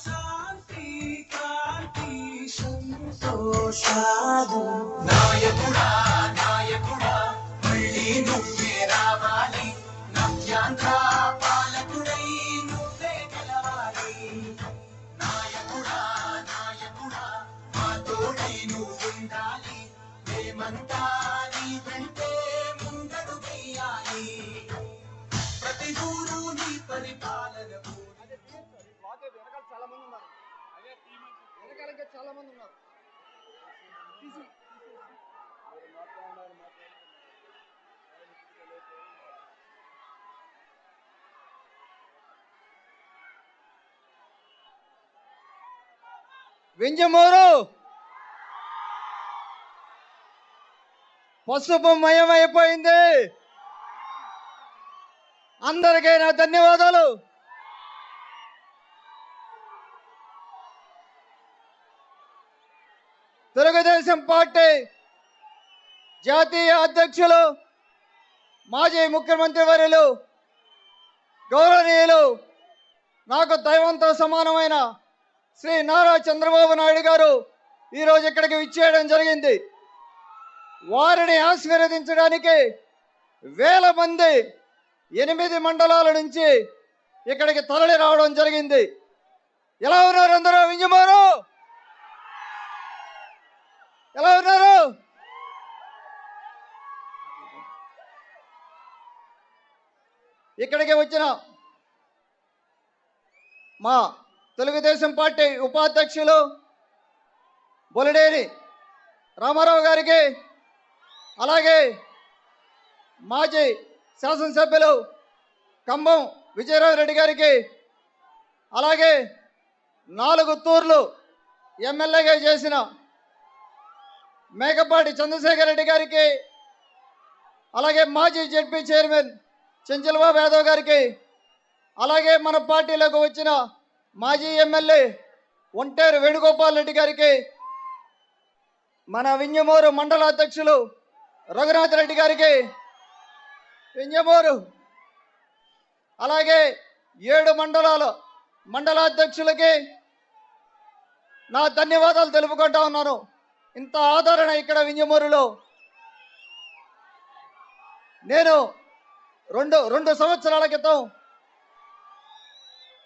శాంతి క్రాంతి సంతోషాలు నాయకుడా నాయకుడా మళ్ళీ నువ్వే రావాలి నవ్యాంధ్ర పాలకుడై నువ్వే గెలవాలి నాయకుడా నాయకుడా మా తోడై నువ్వుండాలి మేమంతా నీ వెంటే ముందడు వేయాలి ప్రతి ఊరు నీ పరిపాలనకు చాలా మంది ఉన్నారు వెనకాల చాలా మంది ఉన్నారు వింజమూరు పసుపు మయమైపోయింది. అందరికీ నా ధన్యవాదాలు. తెలుగుదేశం పార్టీ జాతీయ అధ్యక్షులు మాజీ ముఖ్యమంత్రి వర్యులు గౌరవనీయులు నాకు దైవంతో సమానమైన శ్రీ నారా చంద్రబాబు నాయుడు గారు ఈరోజు ఇక్కడికి విచ్చేయడం జరిగింది. వారిని ఆశీర్వదించడానికి వేల మంది 8 మండలాల నుంచి ఇక్కడికి తరలి రావడం జరిగింది. ఎలా ఉన్నారు అందరూ? వింజమూరు ఎలా ఉన్నారు? ఇక్కడికి వచ్చిన మా తెలుగుదేశం పార్టీ ఉపాధ్యక్షులు బొలిడేని రామారావు గారికి, అలాగే మాజీ శాసనసభ్యులు కంభం విజయరామరెడ్డి గారికి, అలాగే 4 తూర్లు ఎమ్మెల్యేగా చేసిన మేకపాటి చంద్రశేఖర్ రెడ్డి గారికి, అలాగే మాజీ జెడ్పీ చైర్మన్ చెంచలబాబు యాదవ్ గారికి, అలాగే మన పార్టీలోకి వచ్చిన మాజీ ఎమ్మెల్యే ఒంటేరు వేణుగోపాల్ రెడ్డి గారికి, మన వింజమూరు మండల అధ్యక్షులు రఘునాథ్ రెడ్డి గారికి, వింజమూరు అలాగే 7 మండలాధ్యక్షులకి నా ధన్యవాదాలు తెలుపుకుంటా ఉన్నాను. ఇంత ఆదరణ ఇక్కడ వింజమూరులో. నేను రెండు సంవత్సరాల క్రితం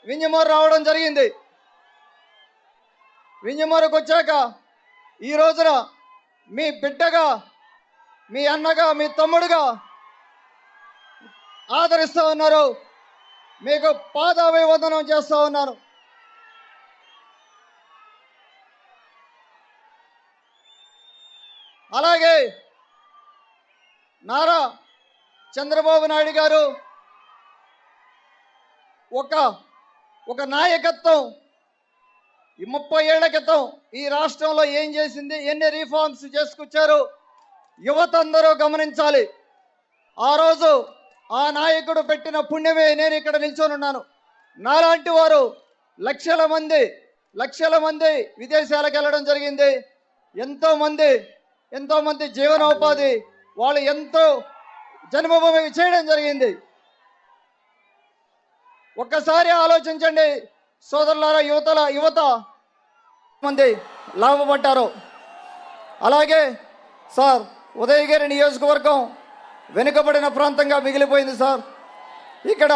వింజమూరు రావడం జరిగింది. వింజమూరుకు వచ్చాక ఈ రోజున మీ బిడ్డగా, మీ అన్నగా, మీ తమ్ముడుగా ఆదరిస్తూ ఉన్నారు. మీకు పాదాభివందనం చేస్తూ ఉన్నాను. అలాగే నారా చంద్రబాబు నాయుడు గారు ఒక నాయకత్వం 30 ఏళ్ల క్రితం ఈ రాష్ట్రంలో ఏం చేసింది, ఎన్ని రిఫార్మ్స్ చేసుకొచ్చారు యువత అందరూ గమనించాలి. ఆ రోజు ఆ నాయకుడు పెట్టిన పుణ్యమే నేను ఇక్కడ నిల్చొని ఉన్నాను. నాలాంటి వారు లక్షల మంది విదేశాలకు వెళ్ళడం జరిగింది. ఎంతో మంది జీవనోపాధి వాళ్ళు ఎంతో జన్మభూమి చేయడం జరిగింది. ఒక్కసారి ఆలోచించండి సోదరులారా, యువత మంది లాభపడ్డారు. అలాగే సార్, ఉదయగిరి నియోజకవర్గం వెనుకబడిన ప్రాంతంగా మిగిలిపోయింది సార్. ఇక్కడ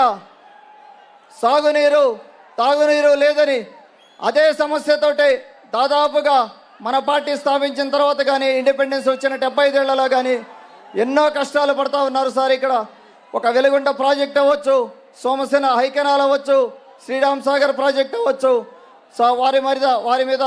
సాగునీరు, తాగునీరు లేదని అదే సమస్యతోటి దాదాపుగా మన పార్టీ స్థాపించిన తర్వాత కానీ, ఇండిపెండెన్స్ వచ్చిన 75 ఏళ్లలో కానీ ఎన్నో కష్టాలు పడతా ఉన్నారు సార్. ఇక్కడ ఒక వెలుగుంట ప్రాజెక్ట్ అవ్వచ్చు, సోమసేన హైకెనాల్ అవ్వచ్చు, శ్రీరామ్ సాగర్ ప్రాజెక్ట్ అవ్వచ్చు. సో వారి మీద